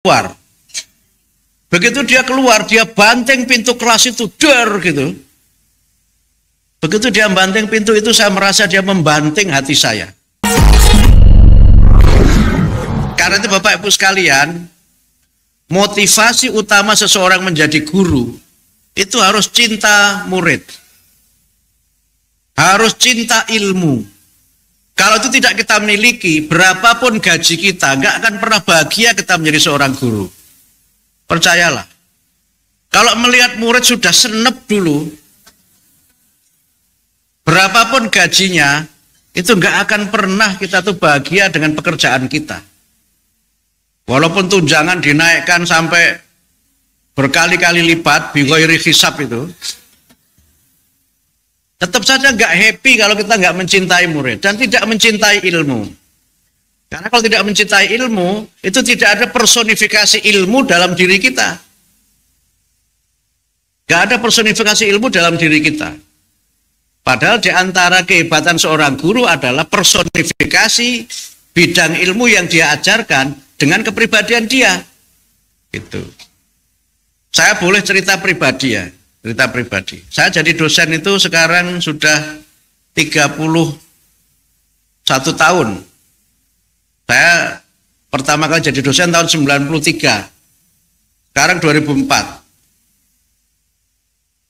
keluar. Begitu dia keluar, dia banting pintu kelas itu, der gitu. Begitu dia banting pintu itu, saya merasa dia membanting hati saya. Karena itu Bapak Ibu sekalian, motivasi utama seseorang menjadi guru, itu harus cinta murid. Harus cinta ilmu. Kalau itu tidak kita miliki, berapapun gaji kita, nggak akan pernah bahagia kita menjadi seorang guru. Percayalah. Kalau melihat murid sudah senep dulu, berapapun gajinya, itu nggak akan pernah kita tuh bahagia dengan pekerjaan kita. Walaupun tunjangan dinaikkan sampai berkali-kali lipat, bighairi hisab itu, tetap saja nggak happy kalau kita nggak mencintai murid dan tidak mencintai ilmu. Karena kalau tidak mencintai ilmu, itu tidak ada personifikasi ilmu dalam diri kita. Nggak ada personifikasi ilmu dalam diri kita. Padahal di antara kehebatan seorang guru adalah personifikasi bidang ilmu yang dia ajarkan dengan kepribadian dia. Gitu. Saya boleh cerita pribadi ya. Cerita pribadi. Saya jadi dosen itu sekarang sudah 31 tahun. Saya pertama kali jadi dosen tahun 93. Sekarang 2004.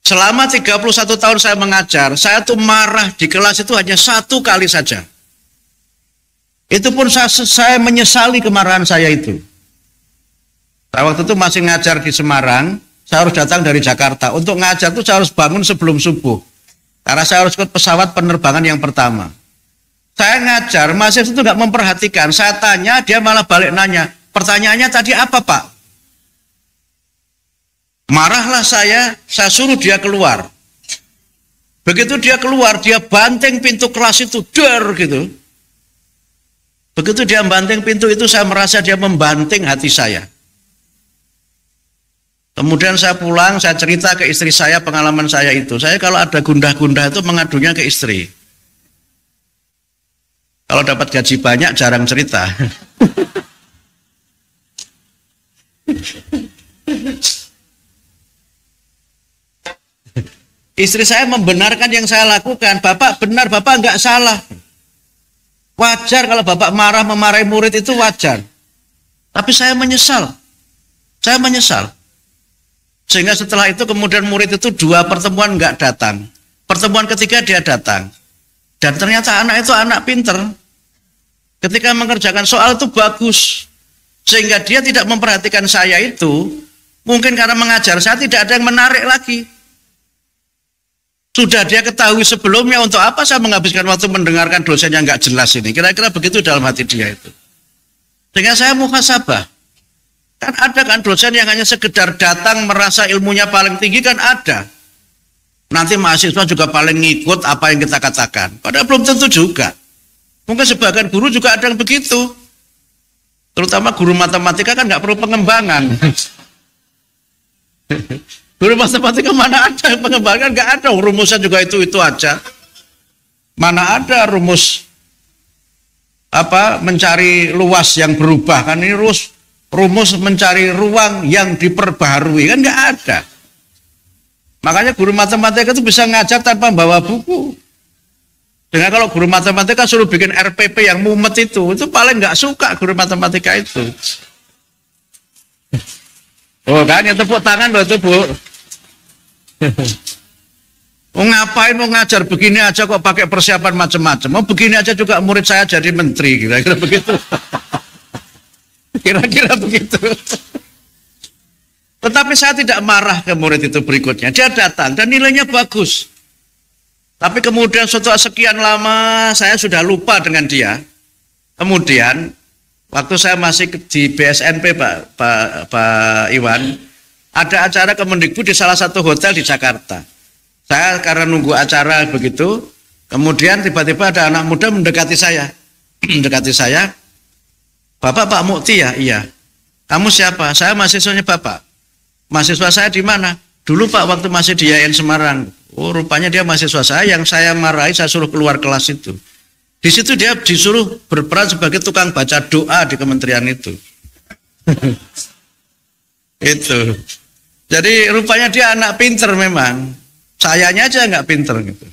Selama 31 tahun saya mengajar, saya tuh marah di kelas itu hanya satu kali saja. Itu pun saya menyesali kemarahan saya itu. Saya waktu itu masih ngajar di Semarang. Saya harus datang dari Jakarta. Untuk ngajar itu saya harus bangun sebelum subuh. Karena saya harus ikut pesawat penerbangan yang pertama. Saya ngajar, mahasiswa itu nggak memperhatikan. Saya tanya, dia malah balik nanya. Pertanyaannya tadi apa, Pak? Marahlah saya suruh dia keluar. Begitu dia keluar, dia banting pintu kelas itu, der gitu. Begitu dia banting pintu itu, saya merasa dia membanting hati saya. Kemudian saya pulang, saya cerita ke istri saya pengalaman saya itu. Saya kalau ada gundah-gundah itu mengadunya ke istri. Kalau dapat gaji banyak jarang cerita. Istri saya membenarkan yang saya lakukan. Bapak benar, Bapak nggak salah. Wajar kalau Bapak memarahi murid itu wajar. Tapi saya menyesal. Saya menyesal. Sehingga setelah itu kemudian murid itu 2 pertemuan nggak datang. Pertemuan ketiga dia datang. Dan ternyata anak itu anak pinter. Ketika mengerjakan soal itu bagus. Sehingga dia tidak memperhatikan saya itu. Mungkin karena mengajar saya tidak ada yang menarik lagi. Sudah dia ketahui sebelumnya untuk apa saya menghabiskan waktu mendengarkan dosen yang nggak jelas ini. Kira-kira begitu dalam hati dia itu. Sehingga saya muhasabah. Kan ada kan dosen yang hanya sekedar datang merasa ilmunya paling tinggi kan ada. Nanti mahasiswa juga paling ngikut apa yang kita katakan. Padahal belum tentu juga. Mungkin sebagian guru juga ada yang begitu. Terutama guru matematika kan nggak perlu pengembangan. Guru matematika mana ada pengembangan? Nggak ada. Rumusnya juga itu aja. Mana ada rumus mencari luas yang berubah kan ini rumus mencari ruang yang diperbaharui kan nggak ada. Makanya guru matematika itu bisa ngajar tanpa bawa buku. Dengan kalau guru matematika suruh bikin RPP yang mumet itu paling nggak suka guru matematika itu. Oh kan yang tepuk tangan loh itu Bu. Mau ngapain mau ngajar begini aja kok pakai persiapan macam-macam. Mau begini aja juga murid saya jadi menteri kira-kira begitu. Kira-kira begitu. Tetapi saya tidak marah ke murid itu berikutnya. Dia datang dan nilainya bagus. Tapi kemudian setelah sekian lama saya sudah lupa dengan dia. Kemudian waktu saya masih di BSNP Pak Iwan, ada acara Kemendikbud di salah satu hotel di Jakarta. Saya karena nunggu acara begitu, kemudian tiba-tiba ada anak muda mendekati saya. Mendekati saya. Bapak Pak Mukti ya? Iya. Kamu siapa? Saya mahasiswanya Bapak. Mahasiswa saya di mana? Dulu Pak waktu masih di IAIN Semarang. Oh rupanya dia mahasiswa saya yang saya marahi, saya suruh keluar kelas itu. Di situ dia disuruh berperan sebagai tukang baca doa di kementerian itu. Itu. Jadi rupanya dia anak pinter memang. Sayanya aja nggak pinter gitu.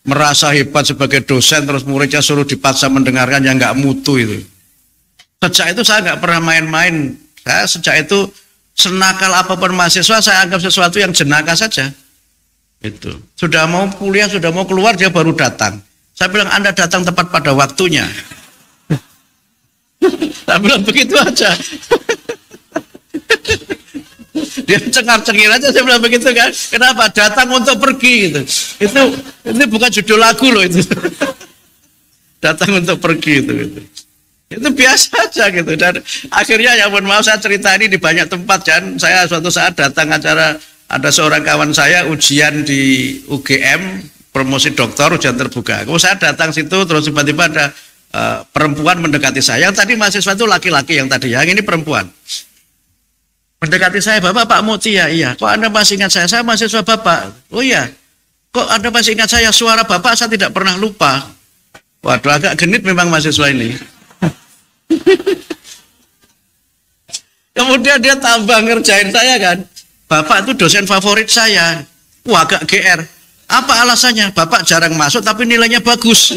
Merasa hebat sebagai dosen, terus muridnya suruh dipaksa mendengarkan yang nggak mutu itu. Sejak itu saya nggak pernah main-main. Saya sejak itu senakal apapun mahasiswa saya anggap sesuatu yang jenaka saja. Itu. Sudah mau kuliah, sudah mau keluar dia baru datang. Saya bilang Anda datang tepat pada waktunya. Saya bilang begitu aja. Dia cengar-cengir aja, saya bilang begitu kan. Kenapa? Datang untuk pergi gitu. Itu bukan judul lagu loh itu. Datang untuk pergi itu gitu. Itu biasa aja gitu. Dan akhirnya ya mohon maaf saya cerita ini di banyak tempat kan. Saya suatu saat datang acara, ada seorang kawan saya ujian di UGM, promosi doktor, ujian terbuka. Kalau saya datang situ terus tiba-tiba ada perempuan mendekati saya. Yang tadi mahasiswa itu laki-laki yang tadi, yang ini perempuan. Mendekati saya, Bapak Pak Muti ya, iya. Kok Anda masih ingat saya? Saya mahasiswa Bapak. Oh iya. Kok Anda masih ingat saya? Suara Bapak saya tidak pernah lupa. Waduh, agak genit memang mahasiswa ini. Kemudian dia tambah ngerjain saya kan. Bapak itu dosen favorit saya. Wah, agak GR. Apa alasannya? Bapak jarang masuk tapi nilainya bagus.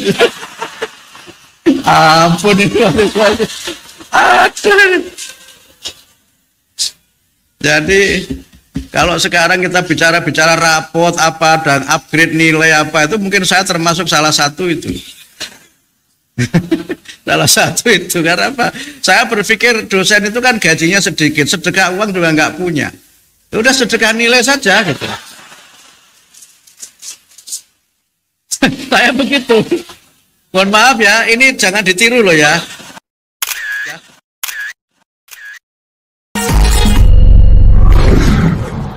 Ampun ini mahasiswa. Aduh. Jadi kalau sekarang kita bicara rapot apa dan upgrade nilai apa itu mungkin saya termasuk salah satu itu. Salah satu itu karena apa? Saya berpikir dosen itu kan gajinya sedikit, sedekah uang juga nggak punya. Ya udah sedekah nilai saja gitu. Saya begitu. Mohon maaf ya, ini jangan ditiru loh ya.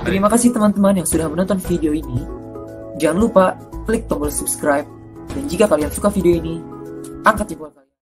Terima kasih teman-teman yang sudah menonton video ini. Jangan lupa klik tombol subscribe. Dan jika kalian suka video ini, angkat jempol kalian.